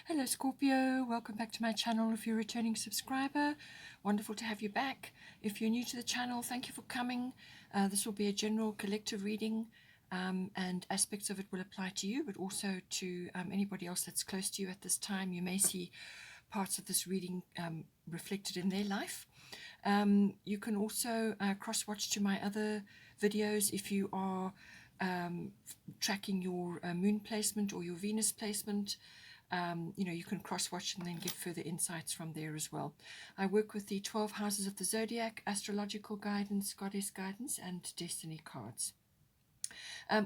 Hello Scorpio, welcome back to my channel. If you're a returning subscriber, wonderful to have you back. If you're new to the channel, thank you for coming. This will be a general collective reading, and aspects of it will apply to you, but also to anybody else that's close to you at this time. You may see parts of this reading reflected in their life. You can also cross-watch to my other videos if you are tracking your moon placement or your Venus placement. You can cross-watch and then get further insights from there as well. I work with the 12 houses of the zodiac, astrological guidance, goddess guidance, and destiny cards.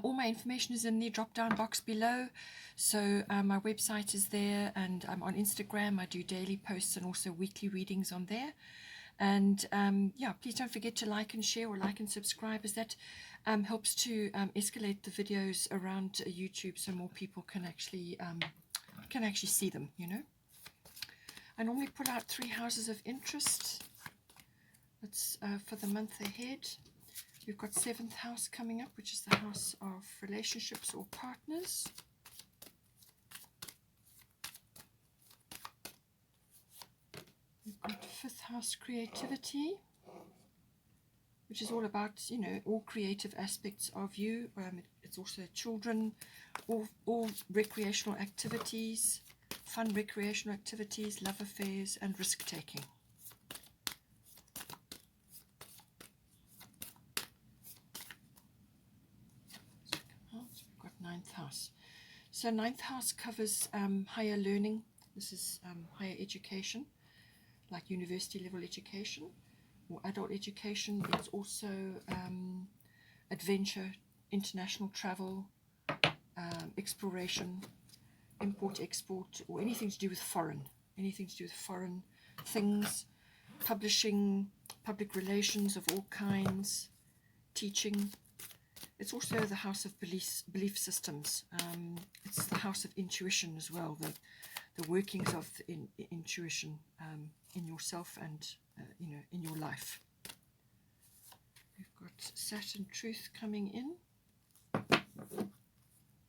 All my information is in the drop-down box below. So my website is there, and I'm on Instagram. I do daily posts and also weekly readings on there. And yeah, please don't forget to like and share, or like and subscribe, as that helps to escalate the videos around YouTube so more people can actually see them, I normally pull out 3 houses of interest. That's for the month ahead. We've got 7th house coming up, which is the house of relationships or partners. We've got 5th house creativity, which is all about, all creative aspects of you. It's also children, all recreational activities, fun recreational activities, love affairs, and risk-taking. We've got 9th house. So 9th house covers higher learning. This is higher education, like university level education or adult education. It's also adventure, international travel, exploration, import, export, or anything to do with foreign things, publishing, public relations of all kinds, teaching. It's also the house of belief systems. It's the house of intuition as well, the workings of intuition in yourself and in your life. We've got Saturn truth coming in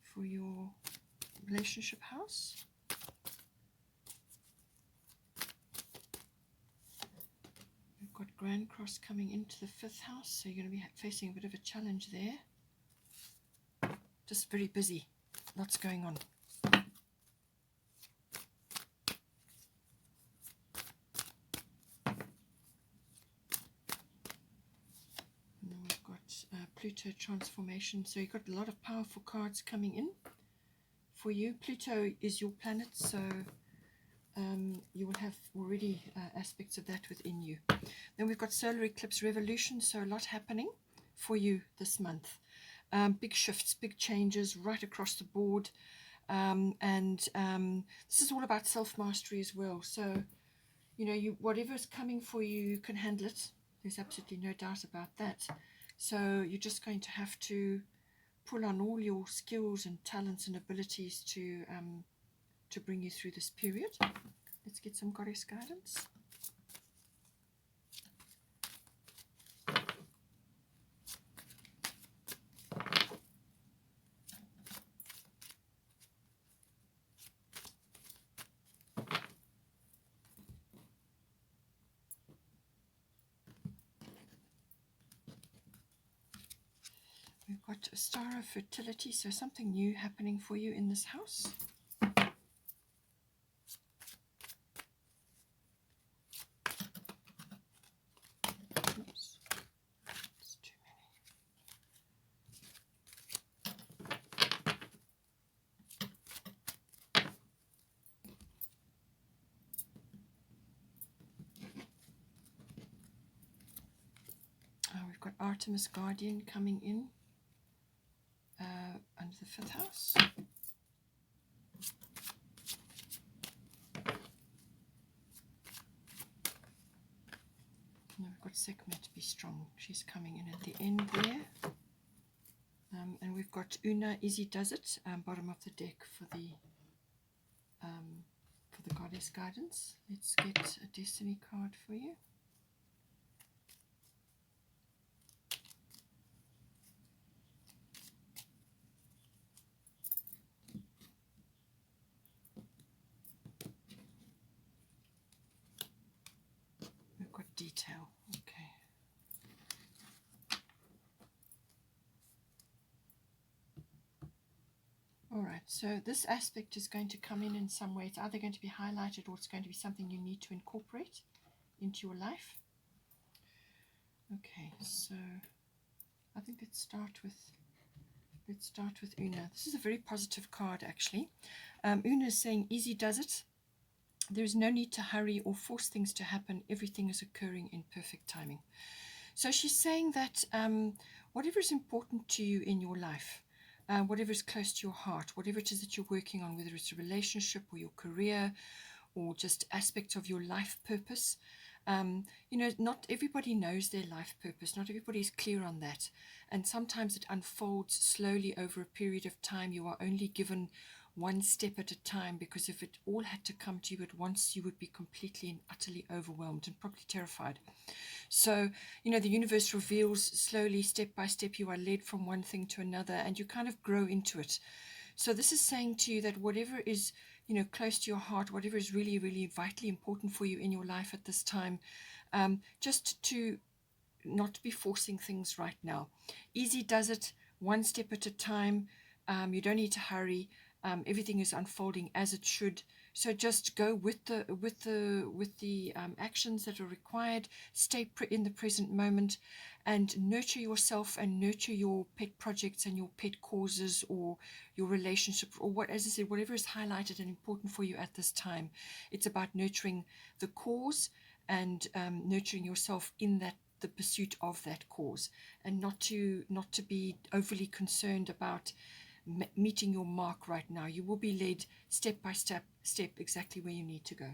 for your relationship house. We've got Grand Cross coming into the 5th house, so you're going to be facing a bit of a challenge there. Just very busy, lots going on. And then we've got Pluto transformation, so you've got a lot of powerful cards coming in for you. Pluto is your planet, so you will have already aspects of that within you. Then we've got solar eclipse revolution, so a lot happening for you this month. Big shifts, big changes right across the board, and this is all about self-mastery as well. So whatever's coming for you, you can handle it. There's absolutely no doubt about that. So you're just going to have to pull on all your skills and talents and abilities to bring you through this period. Let's get some goddess guidance. We've got a star of fertility, so something new happening for you in this house. Oops, that's too many. We've got Artemis Guardian coming in under the 5th house. And we've got Sekhmet, be strong. She's coming in at the end there. And we've got Una, easy does it, bottom of the deck for the goddess guidance. Let's get a destiny card for you. detail. Okay. All right, so this aspect is going to come in some way. It's either going to be highlighted or it's going to be something you need to incorporate into your life. Okay, so I think let's start with Una. This is a very positive card, actually. Una is saying, easy does it. There is no need to hurry or force things to happen. Everything is occurring in perfect timing. So she's saying that whatever is important to you in your life, whatever is close to your heart, whatever it is that you're working on, whether it's a relationship or your career or just aspects of your life purpose, you know, not everybody knows their life purpose. Not everybody is clear on that. And sometimes it unfolds slowly over a period of time. You are only given one step at a time, because if it all had to come to you at once, you would be completely and utterly overwhelmed and probably terrified. So, you know, the universe reveals slowly, step by step. You are led from one thing to another and you kind of grow into it. So this is saying to you that whatever is, you know, close to your heart, whatever is really, really vitally important for you in your life at this time, just to not be forcing things right now. Easy does it, one step at a time. You don't need to hurry. Everything is unfolding as it should. So just go with the actions that are required. Stay in the present moment, and nurture yourself and nurture your pet projects and your pet causes or your relationship, or what, as I said, whatever is highlighted and important for you at this time. It's about nurturing the cause and nurturing yourself in the pursuit of that cause, and not to be overly concerned about meeting your mark right now. You will be led step by step exactly where you need to go.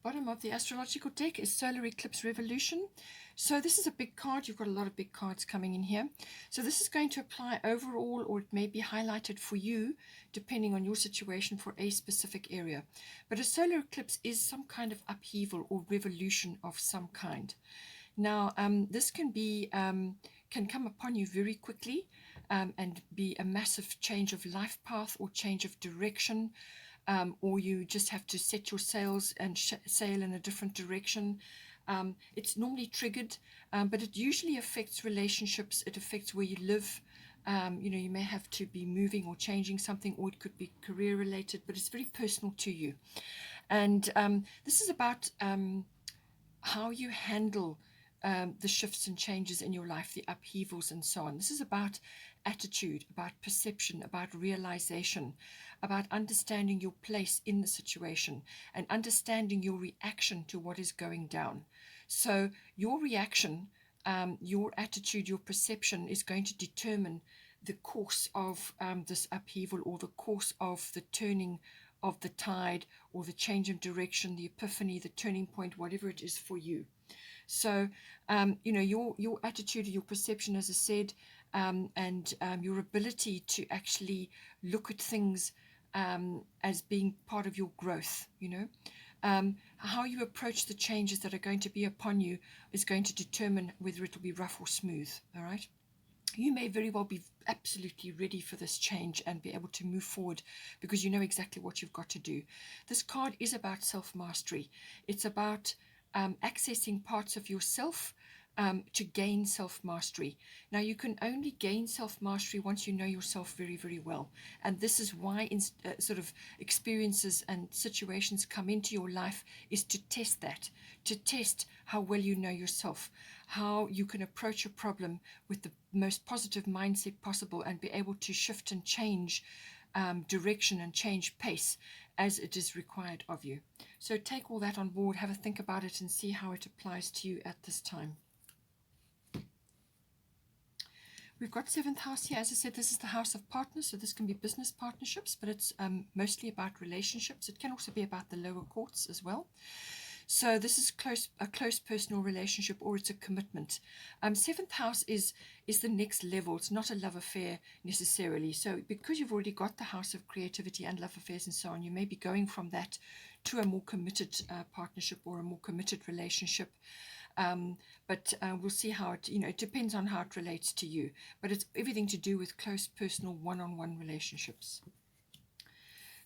Bottom of the astrological deck is Solar Eclipse Revolution. So this is a big card. You've got a lot of big cards coming in here. So this is going to apply overall, or it may be highlighted for you, depending on your situation, for a specific area. But a solar eclipse is some kind of upheaval or revolution of some kind. Now, this can come upon you very quickly, and be a massive change of life path or change of direction, or you just have to set your sails and sail in a different direction. It's normally triggered, but it usually affects relationships. It affects where you live. You know, you may have to be moving or changing something, or it could be career related, but it's very personal to you. And this is about how you handle the shifts and changes in your life, the upheavals and so on. This is about attitude, about perception, about realization, about understanding your place in the situation and understanding your reaction to what is going down. So your reaction, your attitude, your perception is going to determine the course of this upheaval, or the course of the turning of the tide, or the change of direction, the epiphany, the turning point, whatever it is for you. So, you know, your attitude, your perception, as I said, and your ability to actually look at things as being part of your growth, you know. How you approach the changes that are going to be upon you is going to determine whether it will be rough or smooth, all right? You may very well be absolutely ready for this change and be able to move forward because you know exactly what you've got to do. This card is about self-mastery. It's about accessing parts of yourself to gain self-mastery. Now, you can only gain self-mastery once you know yourself very, very well. And this is why sort of experiences and situations come into your life, is to test that, to test how well you know yourself, how you can approach a problem with the most positive mindset possible and be able to shift and change direction and change pace as it is required of you. So take all that on board, have a think about it, and see how it applies to you at this time. We've got 7th house here. As I said, this is the house of partners, so this can be business partnerships, but it's mostly about relationships. It can also be about the lower courts as well. So this is a close personal relationship, or it's a commitment. 7th house is the next level. It's not a love affair necessarily. So because you've already got the house of creativity and love affairs and so on, you may be going from that to a more committed partnership or a more committed relationship. But we'll see how it, it depends on how it relates to you. But it's everything to do with close personal one-on-one relationships.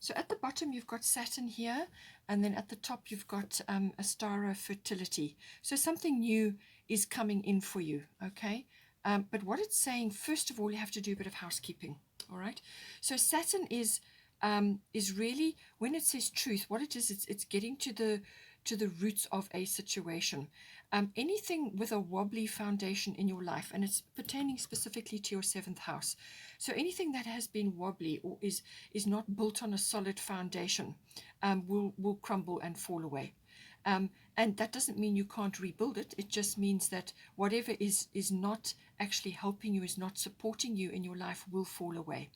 So at the bottom, you've got Saturn here, and then at the top, you've got Astara fertility. So something new is coming in for you, okay? But what it's saying, first of all, you have to do a bit of housekeeping, all right? So Saturn is really, when it says truth, what it is, it's getting to the roots of a situation. Anything with a wobbly foundation in your life, and it's pertaining specifically to your 7th house. So anything that has been wobbly or is not built on a solid foundation will crumble and fall away. And that doesn't mean you can't rebuild it. It just means that whatever is not actually helping you, is not supporting you in your life, will fall away.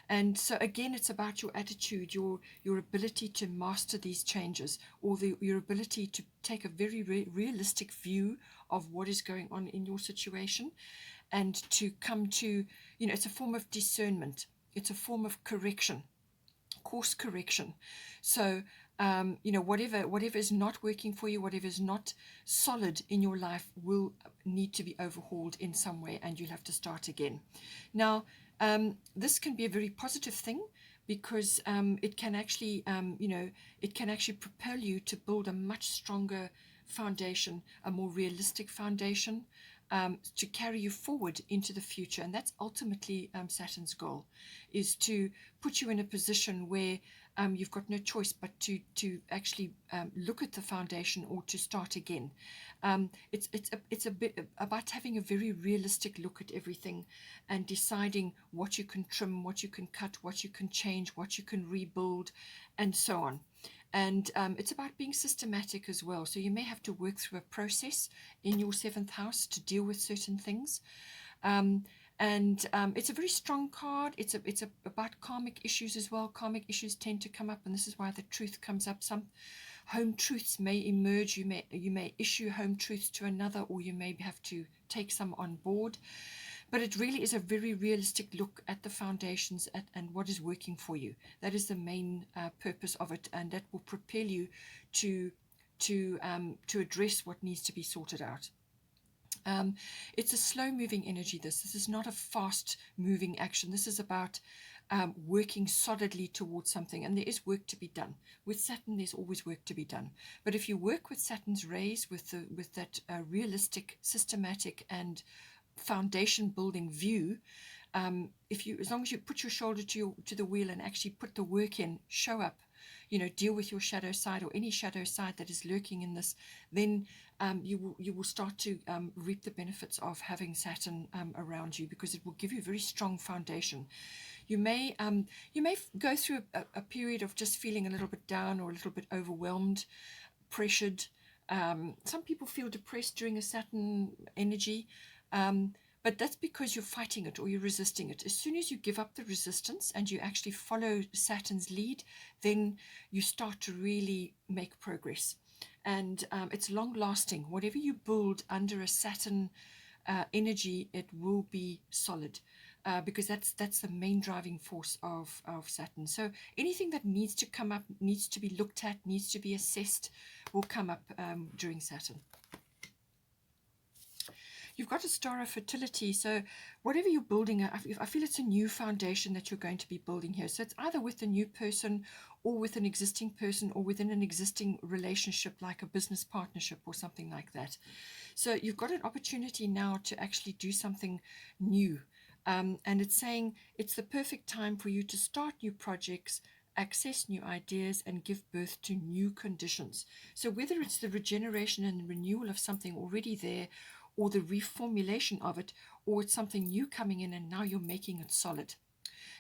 And so again, it's about your attitude, your ability to master these changes, or your ability to take a very realistic view of what is going on in your situation, and to come to, it's a form of discernment. It's a form of correction, course correction. So, whatever is not working for you, whatever is not solid in your life, will need to be overhauled in some way, and you'll have to start again. Now, this can be a very positive thing, because it can actually, it can actually propel you to build a much stronger foundation, a more realistic foundation, to carry you forward into the future. And that's ultimately Saturn's goal, is to put you in a position where you've got no choice but to actually look at the foundation, or to start again. It's a bit about having a very realistic look at everything, and deciding what you can trim, what you can cut, what you can change, what you can rebuild, and so on. And it's about being systematic as well. So you may have to work through a process in your 7th house to deal with certain things. It's a very strong card. It's about karmic issues as well. Karmic issues tend to come up, and this is why the truth comes up. Some home truths may emerge. You may issue home truths to another, or you may have to take some on board. But it really is a very realistic look at the foundations and what is working for you. That is the main purpose of it, and that will propel you to address what needs to be sorted out. It's a slow-moving energy. This is not a fast-moving action. This is about working solidly towards something, and there is work to be done. With Saturn, there's always work to be done. But if you work with Saturn's rays, with that realistic, systematic, and foundation building view, as long as you put your shoulder to the wheel and actually put the work in, show up, deal with your shadow side, or any shadow side that is lurking in this, then you will start to reap the benefits of having Saturn around you, because it will give you a very strong foundation. You may go through a period of just feeling a little bit down, or a little bit overwhelmed, pressured. Some people feel depressed during a Saturn energy. But that's because you're fighting it, or you're resisting it. As soon as you give up the resistance and you actually follow Saturn's lead, then you start to really make progress. And it's long lasting. Whatever you build under a Saturn energy, it will be solid. Because that's the main driving force of Saturn. So anything that needs to come up, needs to be looked at, needs to be assessed, will come up during Saturn. You've got Astara fertility, so whatever you're building, I feel it's a new foundation that you're going to be building here. So it's either with a new person, or with an existing person, or within an existing relationship, like a business partnership or something like that. So you've got an opportunity now to actually do something new. And it's saying it's the perfect time for you to start new projects, access new ideas, and give birth to new conditions. So whether it's the regeneration and renewal of something already there, or the reformulation of it, or it's something new coming in and now you're making it solid.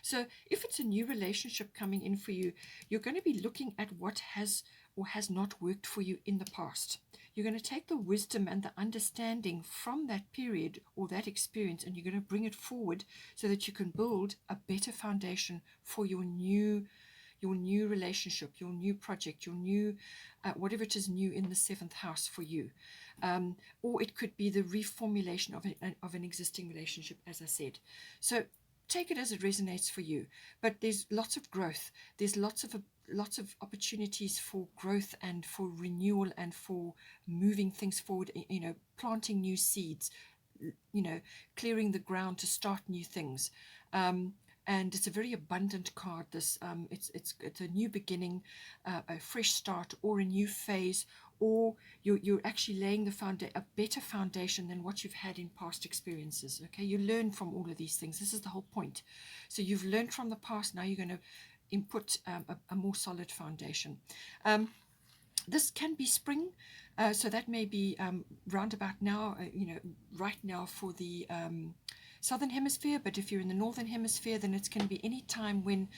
So if it's a new relationship coming in for you, you're going to be looking at what has or has not worked for you in the past. You're going to take the wisdom and the understanding from that period or that experience, and you're going to bring it forward so that you can build a better foundation for your new relationship, your new project, your new, whatever it is new in the 7th house for you. Or it could be the reformulation of an existing relationship, as I said. So take it as it resonates for you. But there's lots of growth. There's lots of opportunities for growth and for renewal and for moving things forward, planting new seeds, clearing the ground to start new things. and it's a very abundant card. This it's a new beginning, a fresh start, or a new phase, or you're actually laying a better foundation than what you've had in past experiences. Okay, you learn from all of these things. This is the whole point. So you've learned from the past. Now you're going to input a more solid foundation. This can be spring, so that may be round about now, right now for the southern hemisphere. But if you're in the northern hemisphere, then it's going to be any time when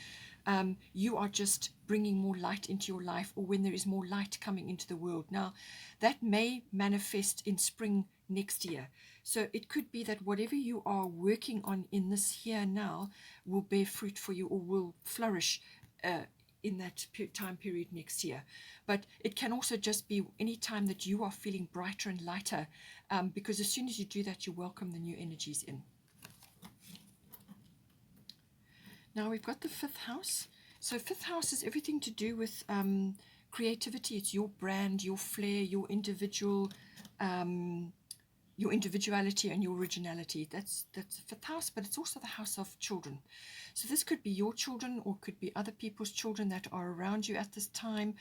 you are just bringing more light into your life, or when there is more light coming into the world. Now, that may manifest in spring next year. So it could be that whatever you are working on in this here now will bear fruit for you, or will flourish in that time period next year. But it can also just be any time that you are feeling brighter and lighter, because as soon as you do that, you welcome the new energies in. Now we've got the fifth house. So fifth house is everything to do with creativity. It's your brand, your flair, your individuality and your originality. That's the fifth house, but it's also the house of children. So this could be your children, or could be other people's children that are around you at this time.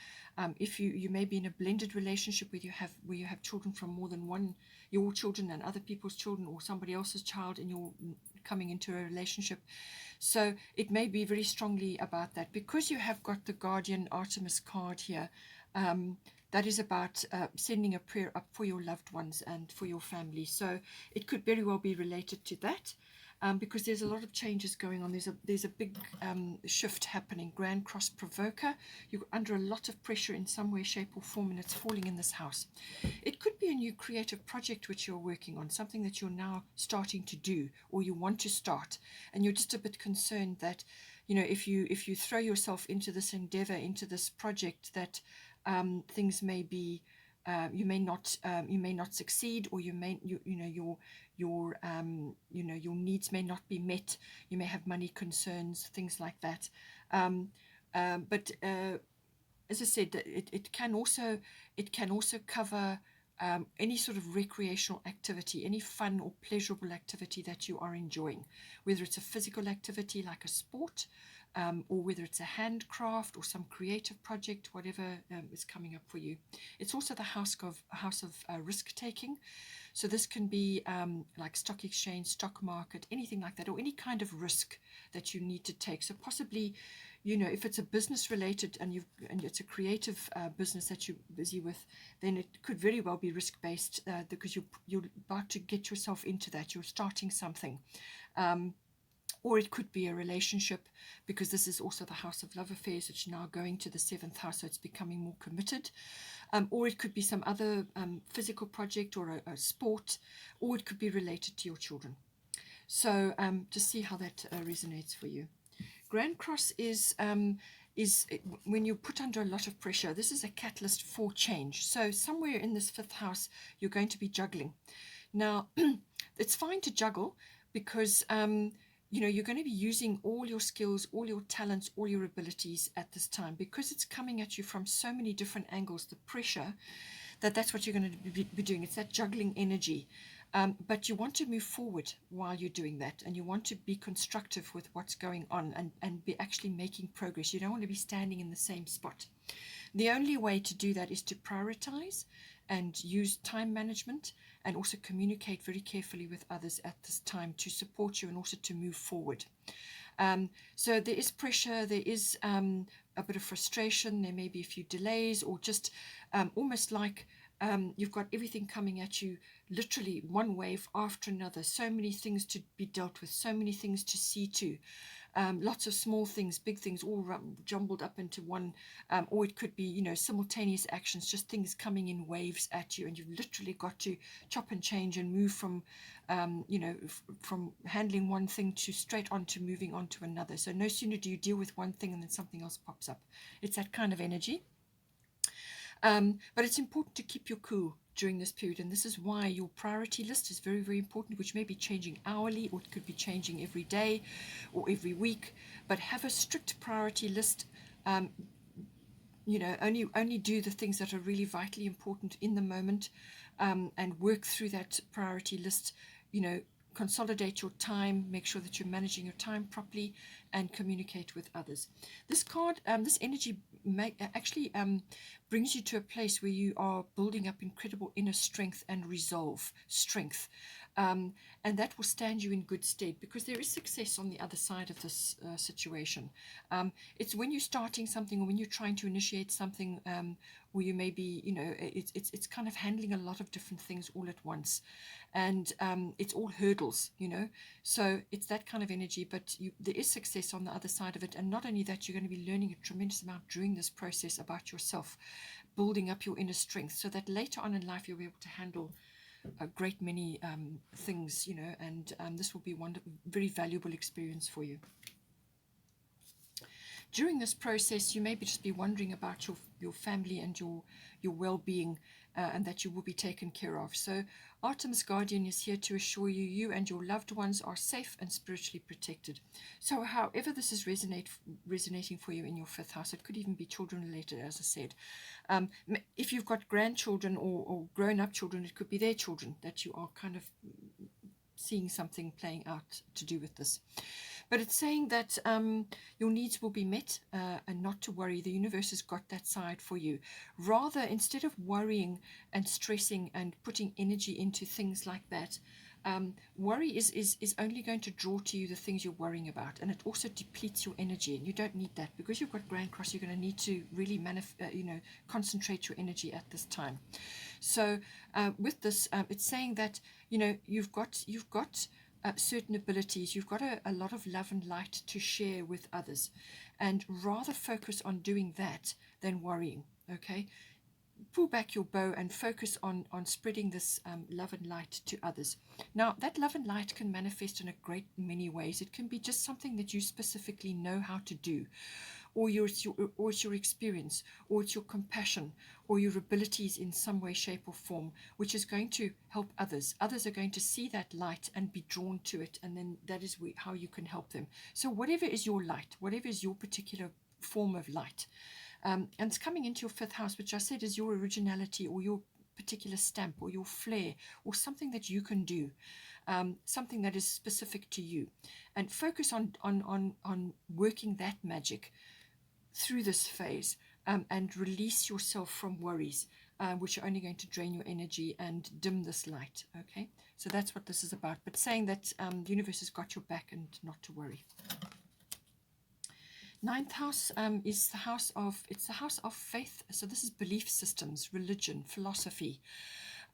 If you may be in a blended relationship where you have children from more than one, your children and other people's children, or somebody else's child, and you're coming into a relationship. So it may be very strongly about that, because you have got the Guardian Artemis card here. That is about sending a prayer up for your loved ones and for your family. So it could very well be related to that, because there's a lot of changes going on. There's a big shift happening. Grand Cross Provoker. You're under a lot of pressure in some way, shape, or form, and it's falling in this house. It could be a new creative project which you're working on, something that you're now starting to do, or you want to start, and you're just a bit concerned that, if you throw yourself into this endeavor, into this project, that things may be, you may not succeed, or your needs may not be met. You may have money concerns, things like that. But as I said, it can also cover any sort of recreational activity, any fun or pleasurable activity that you are enjoying, whether it's a physical activity like a sport, or whether it's a handcraft or some creative project, whatever is coming up for you. It's also the house of risk taking. So this can be like stock exchange, stock market, anything like that, or any kind of risk that you need to take. So possibly, if it's a business related and it's a creative business that you're busy with, then it could very well be risk based, because you're about to get yourself into that. You're starting something. Or it could be a relationship, because this is also the house of love affairs, which is now going to the seventh house, so it's becoming more committed. Or it could be some other physical project, or a sport, or it could be related to your children. So just see how that resonates for you. Grand Cross is when you're put under a lot of pressure. This is a catalyst for change. So somewhere in this fifth house, you're going to be juggling. Now, it's fine to juggle, because you're going to be using all your skills, all your talents, all your abilities at this time, because it's coming at you from so many different angles. The pressure, that's what you're going to be doing. It's that juggling energy. But you want to move forward while you're doing that, and you want to be constructive with what's going on, and be actually making progress. You don't want to be standing in the same spot. The only way to do that is to prioritize and use time management, and also communicate very carefully with others at this time to support you and also to move forward. So there is pressure, there is a bit of frustration, there may be a few delays, or just almost like you've got everything coming at you, literally one wave after another. So many things to be dealt with, so many things to see to. Lots of small things, big things, all jumbled up into one. Or it could be, simultaneous actions, just things coming in waves at you, and you've literally got to chop and change and move from, from handling one thing to straight on to moving on to another. So no sooner do you deal with one thing and then something else pops up. It's that kind of energy. But it's important to keep your cool during this period, and this is why your priority list is very, very important, which may be changing hourly, or it could be changing every day or every week. But have a strict priority list. Only do the things that are really vitally important in the moment, and work through that priority list, consolidate your time, make sure that you're managing your time properly, and communicate with others. This card, this energy actually brings you to a place where you are building up incredible inner strength and resolve, strength. And that will stand you in good stead, because there is success on the other side of this situation. It's when you're starting something, or when you're trying to initiate something, or you may be, it's kind of handling a lot of different things all at once, and it's all hurdles, so it's that kind of energy. But there is success on the other side of it, and not only that, you're going to be learning a tremendous amount during this process about yourself, building up your inner strength, so that later on in life you'll be able to handle a great many things, and this will be one very valuable experience for you. During this process, you may just be wondering about your family and your well-being, and that you will be taken care of. So Artemis Guardian is here to assure you, you and your loved ones are safe and spiritually protected. So however this is resonating for you in your fifth house, it could even be children related, as I said. If you've got grandchildren or grown-up children, it could be their children that you are kind of seeing something playing out to do with this. But it's saying that your needs will be met, and not to worry. The universe has got that side for you. Rather, instead of worrying and stressing and putting energy into things like that, worry is only going to draw to you the things you're worrying about, and it also depletes your energy, and you don't need that. Because you've got Grand Cross, you're going to need to really concentrate your energy at this time. So with this, it's saying that you've got certain abilities, you've got a lot of love and light to share with others, and rather focus on doing that than worrying. Okay, pull back your bow and focus on spreading this love and light to others. Now, that love and light can manifest in a great many ways. It can be just something that you specifically know how to do, or it's your experience, or it's your compassion, or your abilities in some way, shape, or form, which is going to help others. Others are going to see that light and be drawn to it, and then that is how you can help them. So whatever is your light, whatever is your particular form of light, and it's coming into your fifth house, which I said is your originality, or your particular stamp, or your flair, or something that you can do, something that is specific to you, and focus on working that magic through this phase, and release yourself from worries, which are only going to drain your energy and dim this light. Okay, so that's what this is about, but saying that the universe has got your back and not to worry. Ninth house is the house of faith. So this is belief systems, religion, philosophy,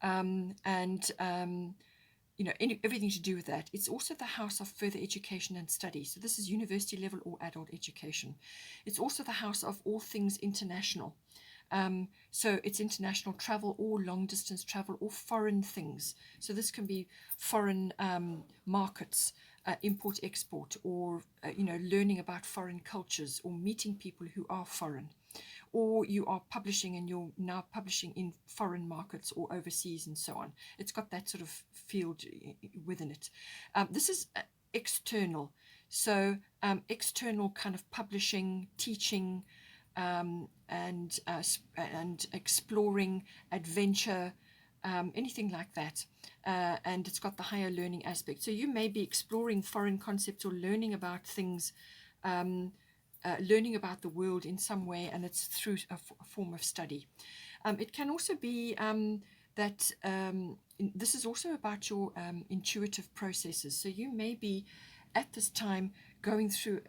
and everything to do with that. It's also the house of further education and study. So this is university level or adult education. It's also the house of all things international. So it's international travel, or long distance travel, or foreign things. So this can be foreign markets, import export, or learning about foreign cultures, or meeting people who are foreign. Or you are publishing, and you're now publishing in foreign markets or overseas and so on. It's got that sort of field within it. This is external. So external kind of publishing, teaching, and exploring, adventure, anything like that. And it's got the higher learning aspect. So you may be exploring foreign concepts, or learning about things, learning about the world in some way, and it's through a form of study. It can also be that this is also about your intuitive processes. So you may be at this time going through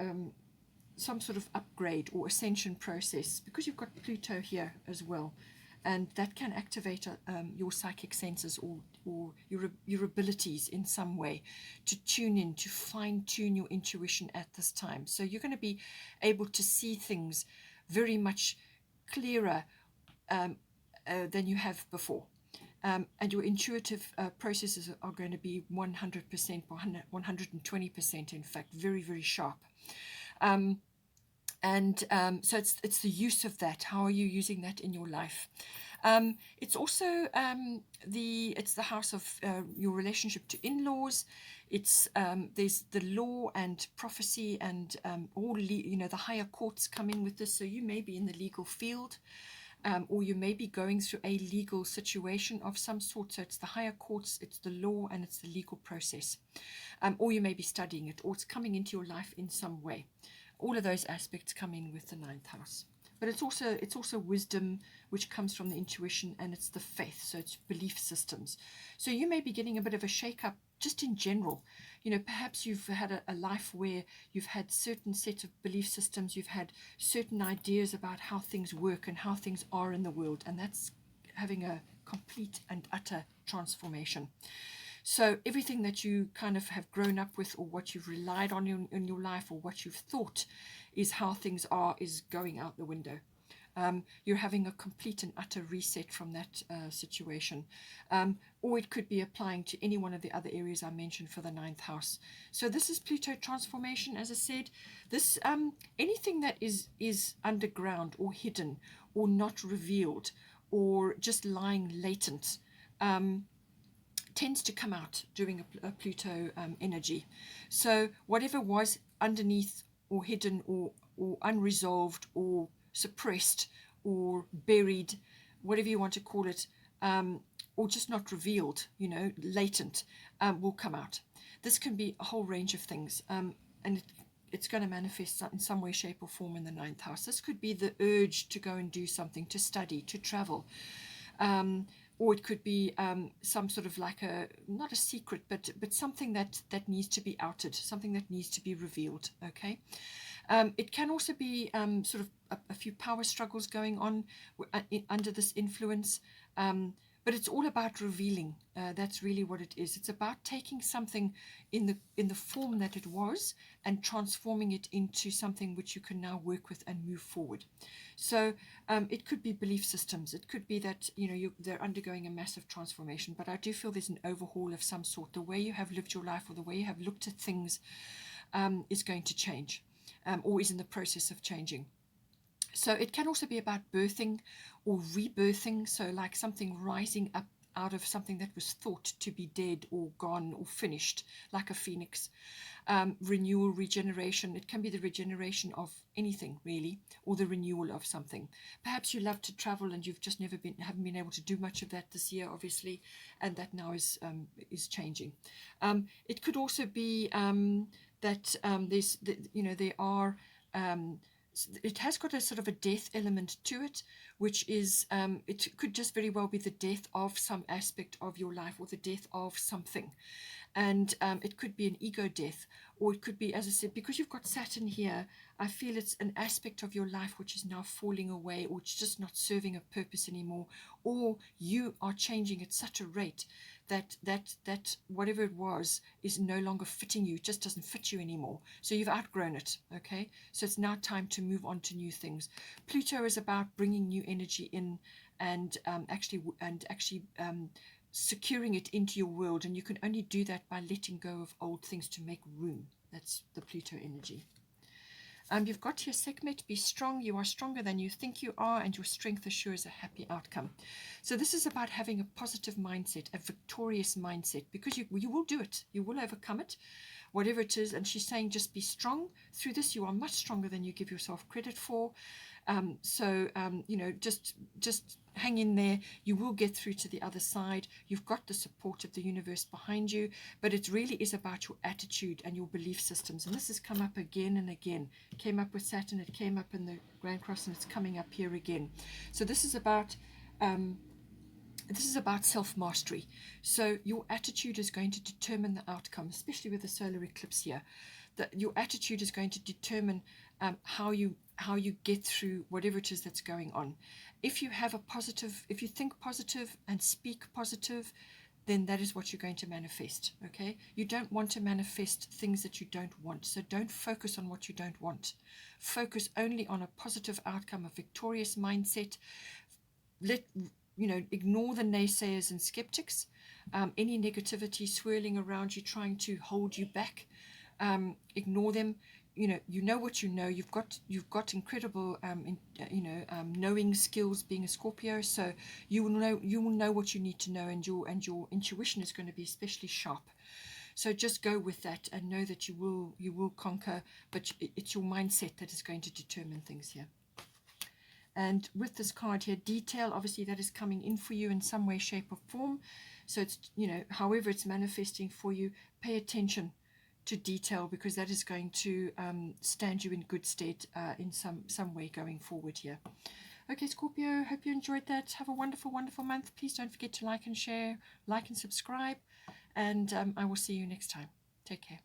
some sort of upgrade or ascension process, because you've got Pluto here as well, and that can activate your psychic senses, or your abilities in some way, to tune in, to fine-tune your intuition at this time. So you're going to be able to see things very much clearer than you have before. And your intuitive processes are going to be 100%, 120%, in fact, very, very sharp. So it's the use of that. How are you using that in your life? It's also it's the house of your relationship to in-laws. There's the law and prophecy, and all the higher courts come in with this. So you may be in the legal field. or you may be going through a legal situation of some sort. So it's the higher courts, it's the law, and it's the legal process. Or you may be studying it, or it's coming into your life in some way. All of those aspects come in with the ninth house. But it's also wisdom, which comes from the intuition, and it's the faith, so it's belief systems. So you may be getting a bit of a shake-up just in general. You know, perhaps you've had a life where you've had certain set of belief systems, you've had certain ideas about how things work and how things are in the world, and that's having a complete and utter transformation. So everything that you kind of have grown up with, or what you've relied on in your life, or what you've thought is how things are, is going out the window. You're having a complete and utter reset from that situation. Or it could be applying to any one of the other areas I mentioned for the ninth house. So this is Pluto transformation, as I said. This anything that is underground or hidden or not revealed or just lying latent tends to come out during a Pluto energy. So whatever was underneath or hidden or unresolved or suppressed or buried, whatever you want to call it, or just not revealed, you know, latent, will come out. This can be a whole range of things, and it's going to manifest in some way, shape, or form in the ninth house. This could be the urge to go and do something, to study, to travel. Or it could be some sort of like not a secret, but something that needs to be outed, something that needs to be revealed, okay? It can also be sort of a few power struggles going on under this influence, but it's all about revealing. That's really what it is. It's about taking something in the form that it was and transforming it into something which you can now work with and move forward. So it could be belief systems. It could be that, you know, they're undergoing a massive transformation, but I do feel there's an overhaul of some sort. The way you have lived your life, or the way you have looked at things, is going to change, or is in the process of changing. So it can also be about birthing or rebirthing, so like something rising up out of something that was thought to be dead or gone or finished, like a phoenix. Renewal, regeneration. It can be the regeneration of anything, really, or the renewal of something. Perhaps you love to travel and you've just haven't been able to do much of that this year, obviously, and that now is changing. It could also be that there are. It has got a sort of a death element to it, which is, it could just very well be the death of some aspect of your life, or the death of something. And it could be an ego death, or it could be, as I said, because you've got Saturn here, I feel it's an aspect of your life which is now falling away, or it's just not serving a purpose anymore, or you are changing at such a rate that whatever it was is no longer fitting you, just doesn't fit you anymore. So you've outgrown it, okay? So it's now time to move on to new things. Pluto is about bringing new energy in and actually securing it into your world, and you can only do that by letting go of old things to make room. That's the Pluto energy. You've got here Sekhmet, be strong. You are stronger than you think you are, and your strength assures a happy outcome. So this is about having a positive mindset, a victorious mindset, because you will do it. You will overcome it, whatever it is. And she's saying just be strong. Through this, you are much stronger than you give yourself credit for. Just hang in there. You will get through to the other side. You've got the support of the universe behind you, but it really is about your attitude and your belief systems. And this has come up again and again. It came up with Saturn, it came up in the Grand Cross, and it's coming up here again. So this is about self-mastery. So your attitude is going to determine the outcome, especially with the solar eclipse here. That your attitude is going to determine how you get through whatever it is that's going on. If you think positive and speak positive, then that is what you're going to manifest, okay? You don't want to manifest things that you don't want, so don't focus on what you don't want. Focus only on a positive outcome, a victorious mindset. Ignore the naysayers and skeptics, any negativity swirling around you, trying to hold you back. Ignore them. You know what you know. You've got incredible knowing skills being a Scorpio, so you will know what you need to know, and your intuition is going to be especially sharp. So just go with that and know that you will conquer, but it's your mindset that is going to determine things here. And with this card here, detail, obviously that is coming in for you in some way, shape or form. So it's, you know, however it's manifesting for you, pay attention to detail, because that is going to stand you in good stead in some way going forward here. Okay, Scorpio, hope you enjoyed that. Have a wonderful, wonderful month. Please don't forget to like and share, like and subscribe, and I will see you next time. Take care.